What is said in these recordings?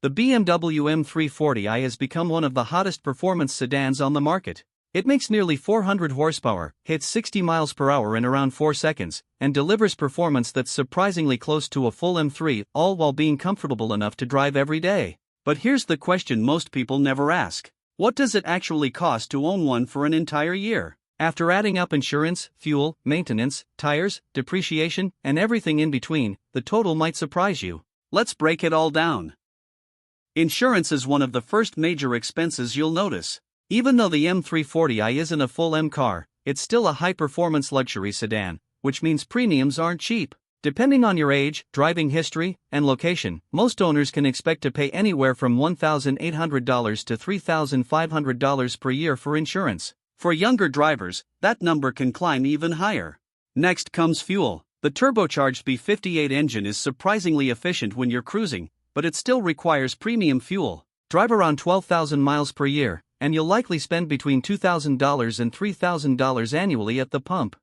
The BMW M340i has become one of the hottest performance sedans on the market. It makes nearly 400 horsepower, hits 60 miles per hour in around 4 seconds, and delivers performance that's surprisingly close to a full M3, all while being comfortable enough to drive every day. But here's the question most people never ask. What does it actually cost to own one for an entire year? After adding up insurance, fuel, maintenance, tires, depreciation, and everything in between, the total might surprise you. Let's break it all down. Insurance is one of the first major expenses you'll notice. Even though the M340i isn't a full M car, it's still a high-performance luxury sedan, which means premiums aren't cheap. Depending on your age, driving history, and location, most owners can expect to pay anywhere from $1,800 to $3,500 per year for insurance. For younger drivers, that number can climb even higher. Next comes fuel. The turbocharged B58 engine is surprisingly efficient when you're cruising, but it still requires premium fuel. Drive around 12,000 miles per year, and you'll likely spend between $2,000 and $3,000 annually at the pump.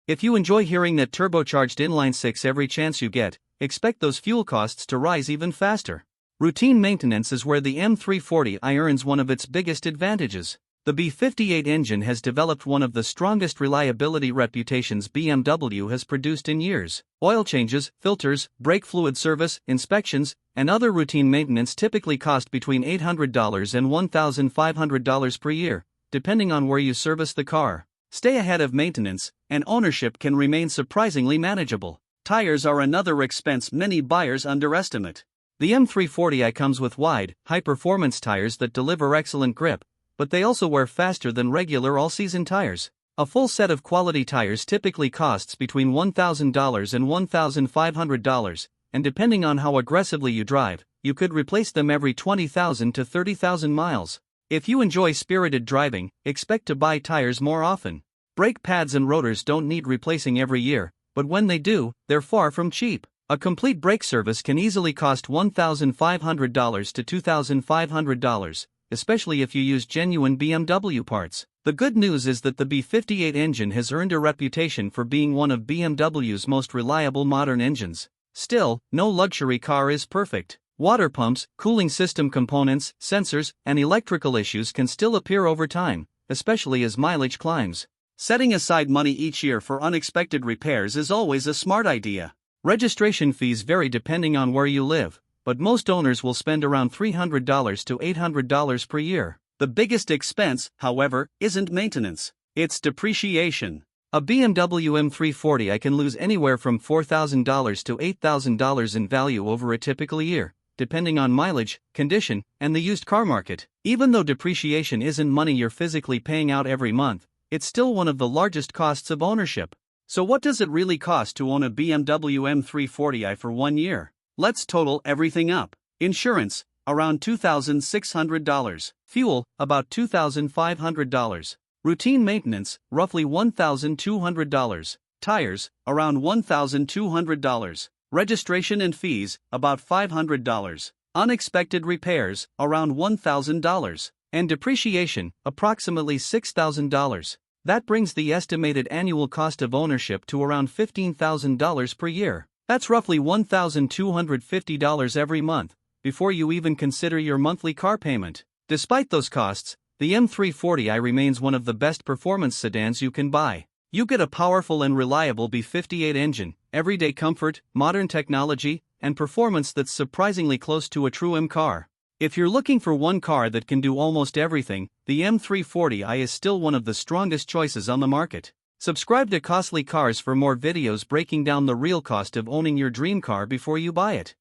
If you enjoy hearing that turbocharged inline-six every chance you get, expect those fuel costs to rise even faster. Routine maintenance is where the M340i earns one of its biggest advantages. The B58 engine has developed one of the strongest reliability reputations BMW has produced in years. Oil changes, filters, brake fluid service, inspections, and other routine maintenance typically cost between $800 and $1,500 per year, depending on where you service the car. Stay ahead of maintenance, and ownership can remain surprisingly manageable. Tires are another expense many buyers underestimate. The M340i comes with wide, high-performance tires that deliver excellent grip, but they also wear faster than regular all-season tires. A full set of quality tires typically costs between $1,000 and $1,500, and depending on how aggressively you drive, you could replace them every 20,000 to 30,000 miles. If you enjoy spirited driving, expect to buy tires more often. Brake pads and rotors don't need replacing every year, but when they do, they're far from cheap. A complete brake service can easily cost $1,500 to $2,500, especially if you use genuine BMW parts. The good news is that the B58 engine has earned a reputation for being one of BMW's most reliable modern engines. Still, no luxury car is perfect. Water pumps, cooling system components, sensors, and electrical issues can still appear over time, especially as mileage climbs. Setting aside money each year for unexpected repairs is always a smart idea. Registration fees vary depending on where you live, but most owners will spend around $300 to $800 per year. The biggest expense, however, isn't maintenance, it's depreciation. A BMW M340i can lose anywhere from $4,000 to $8,000 in value over a typical year, depending on mileage, condition, and the used car market. Even though depreciation isn't money you're physically paying out every month, it's still one of the largest costs of ownership. So what does it really cost to own a BMW M340i for 1 year? Let's total everything up. Insurance, around $2,600. Fuel, about $2,500. Routine maintenance, roughly $1,200. Tires, around $1,200. Registration and fees, about $500. Unexpected repairs, around $1,000. And depreciation, approximately $6,000. That brings the estimated annual cost of ownership to around $15,000 per year. That's roughly $1,250 every month, before you even consider your monthly car payment. Despite those costs, the M340i remains one of the best performance sedans you can buy. You get a powerful and reliable B58 engine, everyday comfort, modern technology, and performance that's surprisingly close to a true M car. If you're looking for one car that can do almost everything, the M340i is still one of the strongest choices on the market. Subscribe to Costly Cars for more videos breaking down the real cost of owning your dream car before you buy it.